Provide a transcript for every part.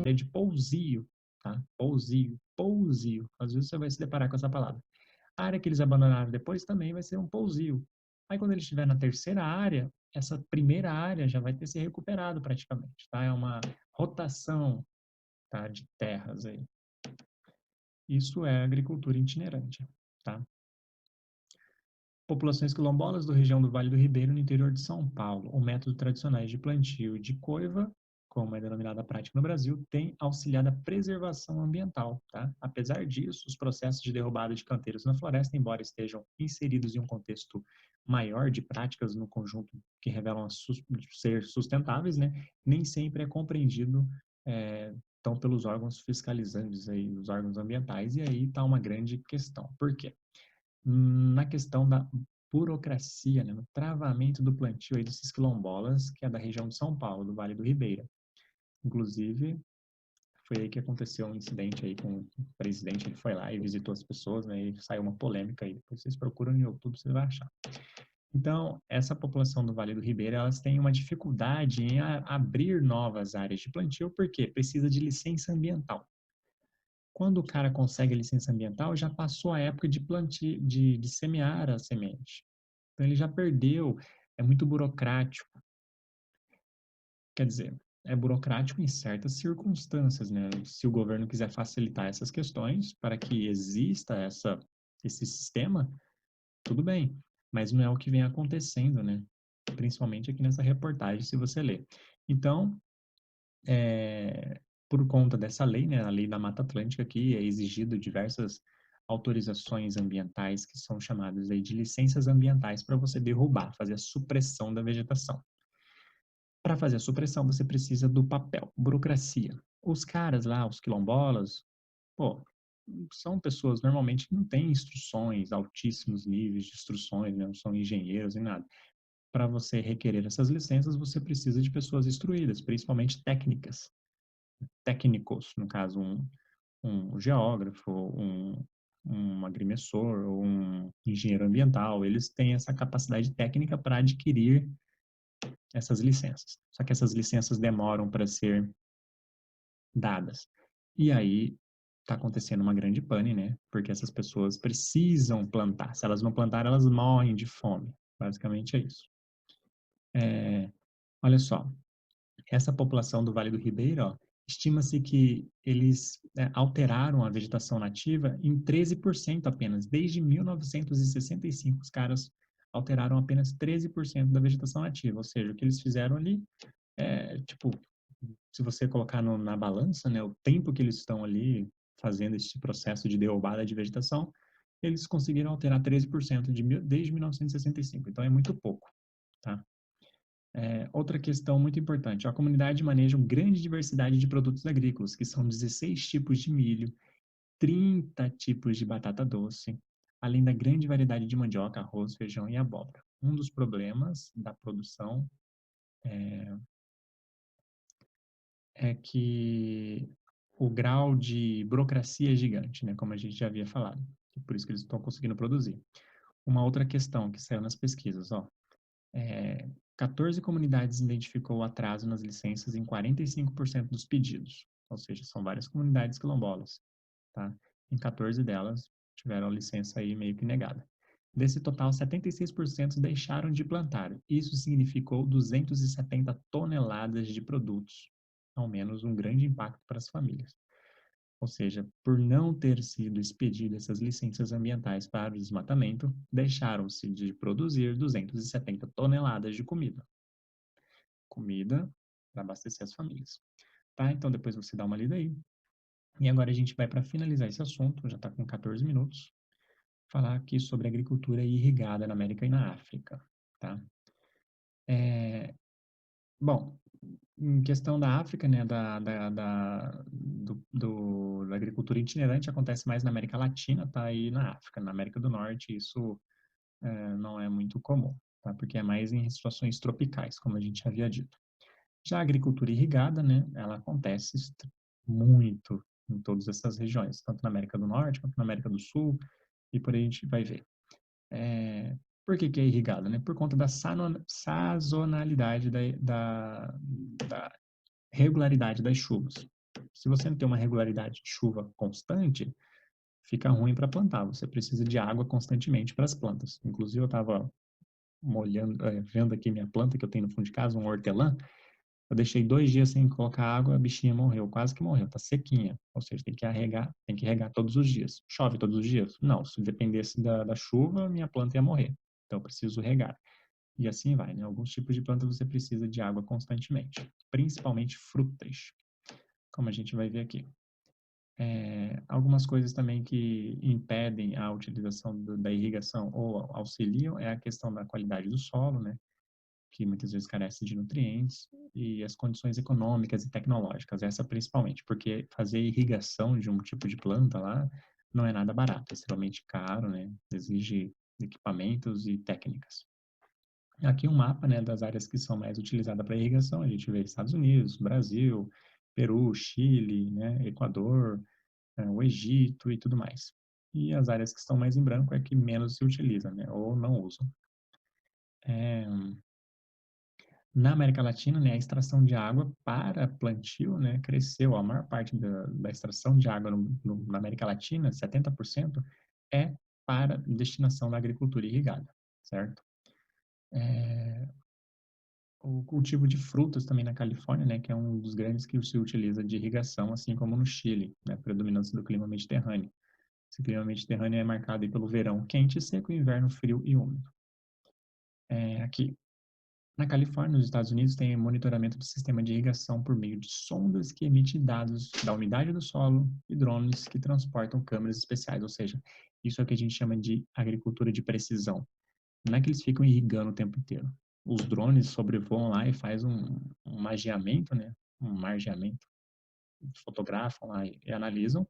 área de pousio, tá? Pousio. Às vezes você vai se deparar com essa palavra. A área que eles abandonaram depois também vai ser um pousio. Aí quando ele estiver na terceira área, essa primeira área já vai ter se recuperado praticamente, tá? É uma rotação, tá, de terras aí. Isso é agricultura itinerante, tá? Populações quilombolas da região do Vale do Ribeiro, no interior de São Paulo. O método tradicional de plantio de coiva, como é denominada a prática no Brasil, tem auxiliado a preservação ambiental. Tá? Apesar disso, os processos de derrubada de canteiros na floresta, embora estejam inseridos em um contexto maior de práticas no conjunto que revelam ser sustentáveis, né, nem sempre é compreendido então pelos órgãos fiscalizantes, aí, os órgãos ambientais, e aí está uma grande questão. Por quê? Na questão da burocracia, né, no travamento do plantio aí desses quilombolas, que é da região de São Paulo, do Vale do Ribeira. Inclusive, foi aí que aconteceu um incidente aí com o presidente, ele foi lá e visitou as pessoas, né, e saiu uma polêmica aí, depois vocês procuram no YouTube, você vai achar. Então, essa população do Vale do Ribeira, elas têm uma dificuldade em abrir novas áreas de plantio, porque precisa de licença ambiental. Quando o cara consegue a licença ambiental, já passou a época de plantio, de semear a semente. Então ele já perdeu, é muito burocrático. Quer dizer, é burocrático em certas circunstâncias, né? Se o governo quiser facilitar essas questões para que exista esse sistema, tudo bem. Mas não é o que vem acontecendo, né? Principalmente aqui nessa reportagem, se você ler. Então, por conta dessa lei, né, a lei da Mata Atlântica, que é exigido diversas autorizações ambientais, que são chamadas aí de licenças ambientais, para você derrubar, fazer a supressão da vegetação. Para fazer a supressão, você precisa do papel, burocracia. Os caras lá, os quilombolas, pô, são pessoas normalmente que não têm instruções, altíssimos níveis de instruções, né, não são engenheiros nem nada. Para você requerer essas licenças, você precisa de pessoas instruídas, principalmente técnicos, no caso, um geógrafo, um agrimensor, ou um engenheiro ambiental, eles têm essa capacidade técnica para adquirir essas licenças. Só que essas licenças demoram para ser dadas. E aí está acontecendo uma grande pane, né? Porque essas pessoas precisam plantar. Se elas não plantarem, elas morrem de fome. Basicamente é isso. Olha só, essa população do Vale do Ribeira, ó, estima-se que eles alteraram a vegetação nativa em 13% apenas. Desde 1965, os caras alteraram apenas 13% da vegetação nativa. Ou seja, o que eles fizeram ali tipo, se você colocar na balança, né, o tempo que eles estão ali fazendo esse processo de derrubada de vegetação, eles conseguiram alterar 13% desde 1965. Então, é muito pouco, tá? Outra questão muito importante, a comunidade maneja uma grande diversidade de produtos agrícolas, que são 16 tipos de milho, 30 tipos de batata doce, além da grande variedade de mandioca, arroz, feijão e abóbora. Um dos problemas da produção é que o grau de burocracia é gigante, né, como a gente já havia falado. Por isso que eles estão conseguindo produzir. Uma outra questão que saiu nas pesquisas, ó, 14 comunidades identificou o atraso nas licenças em 45% dos pedidos, ou seja, são várias comunidades quilombolas, tá? Em 14 delas tiveram a licença aí meio que negada. Desse total, 76% deixaram de plantar. Isso significou 270 toneladas de produtos, ao menos um grande impacto para as famílias. Ou seja, por não ter sido expedidas essas licenças ambientais para o desmatamento, deixaram-se de produzir 270 toneladas de comida. Comida para abastecer as famílias. Tá? Então, depois você dá uma lida aí. E agora a gente vai para finalizar esse assunto, já está com 14 minutos, falar aqui sobre agricultura irrigada na América e na África. Tá? Bom, em questão da África, né, da agricultura itinerante acontece mais na América Latina, tá? E na África. Na América do Norte isso não é muito comum, tá? Porque é mais em situações tropicais, como a gente havia dito. Já a agricultura irrigada, né, ela acontece muito em todas essas regiões, tanto na América do Norte quanto na América do Sul, e por aí a gente vai ver. Por que que é irrigada, né? Por conta da sazonalidade da regularidade das chuvas. Se você não tem uma regularidade de chuva constante, fica ruim para plantar. Você precisa de água constantemente para as plantas. Inclusive, eu estava vendo aqui minha planta que eu tenho no fundo de casa, um hortelã. Eu deixei 2 dias sem colocar água, a bichinha morreu, quase que morreu, tá sequinha. Ou seja, tem que regar todos os dias. Chove todos os dias? Não, se dependesse da chuva, minha planta ia morrer. Então, eu preciso regar. E assim vai, né? Alguns tipos de plantas você precisa de água constantemente, principalmente frutas, como a gente vai ver aqui. Algumas coisas também que impedem a utilização da irrigação ou auxiliam é a questão da qualidade do solo, né? Que muitas vezes carece de nutrientes, e as condições econômicas e tecnológicas, essa principalmente, porque fazer irrigação de um tipo de planta lá não é nada barato, é extremamente caro, né? Exige equipamentos e técnicas. Aqui um mapa, né, das áreas que são mais utilizadas para irrigação, a gente vê Estados Unidos, Brasil, Peru, Chile, né, Equador, o Egito e tudo mais. E as áreas que estão mais em branco é que menos se utiliza, né, ou não usam. É, Na América Latina, né, a extração de água para plantio, né, cresceu. A maior parte da extração de água na América Latina, 70%, é para destinação da agricultura irrigada, certo? É, o cultivo de frutas também na Califórnia, né, que é um dos grandes que se utiliza de irrigação, assim como no Chile, né, predominância do clima mediterrâneo. Esse clima mediterrâneo é marcado aí pelo verão quente e seco e inverno frio e úmido. Aqui, na Califórnia, nos Estados Unidos, tem monitoramento do sistema de irrigação por meio de sondas que emitem dados da umidade do solo e drones que transportam câmeras especiais, ou seja, isso é o que a gente chama de agricultura de precisão. Não é que eles ficam irrigando o tempo inteiro. Os drones sobrevoam lá e faz um magiamento, né? Um margeamento. Fotografam lá e analisam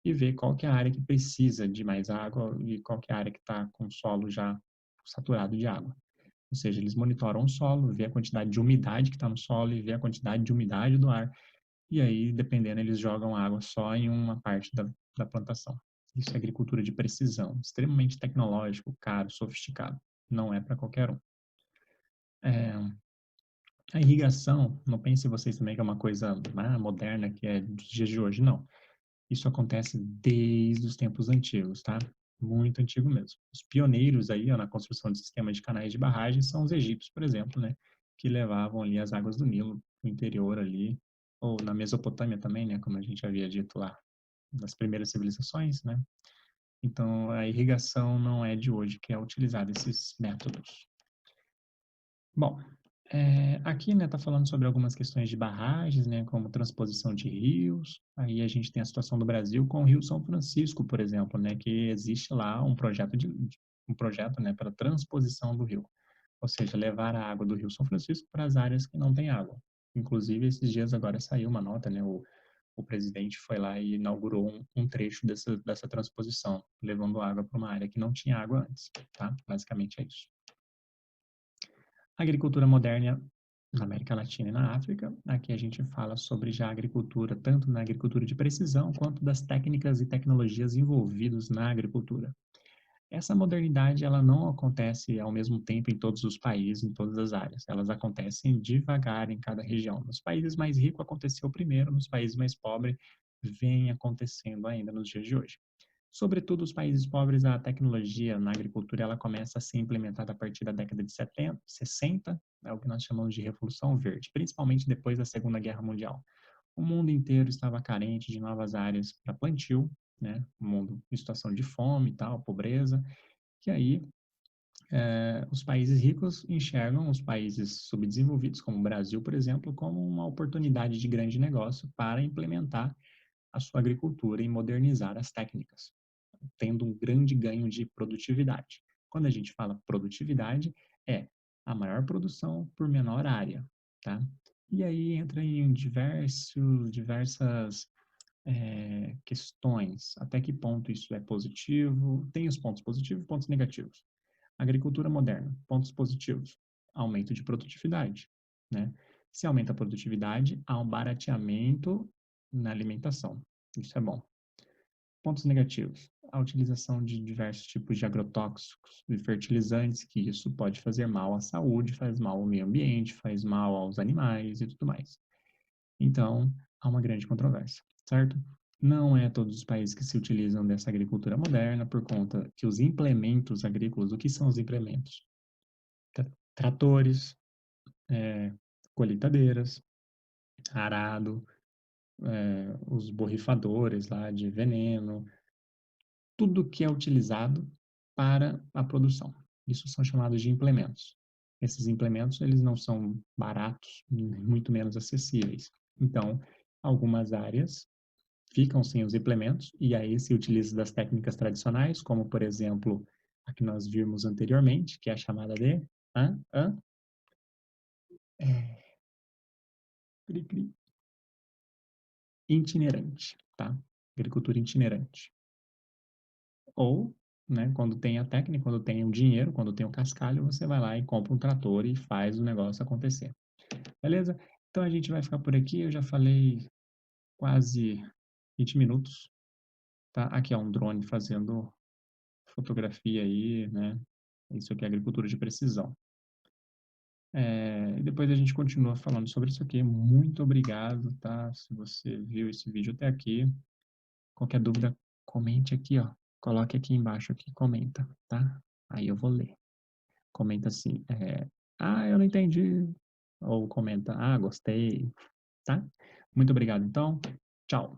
e vê qual que é a área que precisa de mais água e qual que é a área que está com o solo já saturado de água. Ou seja, eles monitoram o solo, vê a quantidade de umidade que está no solo e vê a quantidade de umidade do ar. E aí, dependendo, eles jogam água só em uma parte da plantação. Isso é agricultura de precisão, extremamente tecnológico, caro, sofisticado. Não é para qualquer um. É, a irrigação, não pense vocês também que é uma coisa moderna, que é dos dias de hoje. Não. Isso acontece desde os tempos antigos, tá? Muito antigo mesmo. Os pioneiros aí, ó, na construção de sistemas de canais de barragem são os egípcios, por exemplo, né? Que levavam ali as águas do Nilo, no interior ali, ou na Mesopotâmia também, né? Como a gente havia dito lá, nas primeiras civilizações, né? Então, a irrigação não é de hoje que é utilizada esses métodos. Bom, aqui, né, tá falando sobre algumas questões de barragens, né, como transposição de rios. Aí a gente tem a situação do Brasil com o Rio São Francisco, por exemplo, né, que existe lá um projeto, né, para transposição do rio, ou seja, levar a água do Rio São Francisco para as áreas que não têm água. Inclusive, esses dias agora saiu uma nota, né, o presidente foi lá e inaugurou um trecho dessa transposição, levando água para uma área que não tinha água antes, tá? Basicamente é isso. Agricultura moderna na América Latina e na África. Aqui a gente fala sobre já a agricultura, tanto na agricultura de precisão, quanto das técnicas e tecnologias envolvidas na agricultura. Essa modernidade, ela não acontece ao mesmo tempo em todos os países, em todas as áreas. Elas acontecem devagar em cada região. Nos países mais ricos aconteceu primeiro, nos países mais pobres vem acontecendo ainda nos dias de hoje. Sobretudo os países pobres, a tecnologia na agricultura ela começa a ser implementada a partir da década de 70, 60, é o que nós chamamos de Revolução Verde, principalmente depois da Segunda Guerra Mundial. O mundo inteiro estava carente de novas áreas para plantio, né? O mundo em situação de fome e tal, pobreza, que aí os países ricos enxergam os países subdesenvolvidos, como o Brasil, por exemplo, como uma oportunidade de grande negócio para implementar a sua agricultura e modernizar as técnicas, tendo um grande ganho de produtividade. Quando a gente fala produtividade, é a maior produção por menor área, tá? E aí entra em diversas questões. Até que ponto isso é positivo? Tem os pontos positivos e pontos negativos. Agricultura moderna, pontos positivos. Aumento de produtividade, né? Se aumenta a produtividade, há um barateamento na alimentação. Isso é bom. Pontos negativos: a utilização de diversos tipos de agrotóxicos e fertilizantes, que isso pode fazer mal à saúde, faz mal ao meio ambiente, faz mal aos animais e tudo mais. Então, há uma grande controvérsia, certo? Não é todos os países que se utilizam dessa agricultura moderna por conta que os implementos agrícolas, o que são os implementos? Tratores, colheitadeiras, arado, os borrifadores lá de veneno, tudo que é utilizado para a produção. Isso são chamados de implementos. Esses implementos, eles não são baratos, muito menos acessíveis. Então, algumas áreas ficam sem os implementos e aí se utiliza das técnicas tradicionais, como, por exemplo, a que nós vimos anteriormente, que é a chamada de hã, hã, é, cri, cri, itinerante, tá? Agricultura itinerante. Ou, né, quando tem a técnica, quando tem o dinheiro, quando tem o cascalho, você vai lá e compra um trator e faz o negócio acontecer. Beleza? Então a gente vai ficar por aqui. Eu já falei quase 20 minutos, tá? Aqui é um drone fazendo fotografia aí, né? Isso aqui é agricultura de precisão. E depois a gente continua falando sobre isso aqui. Muito obrigado, tá? Se você viu esse vídeo até aqui, qualquer dúvida, comente aqui, ó. Coloque aqui embaixo aqui, comenta, tá? Aí eu vou ler. Comenta assim, eu não entendi. Ou comenta, gostei, tá? Muito obrigado, então. Tchau.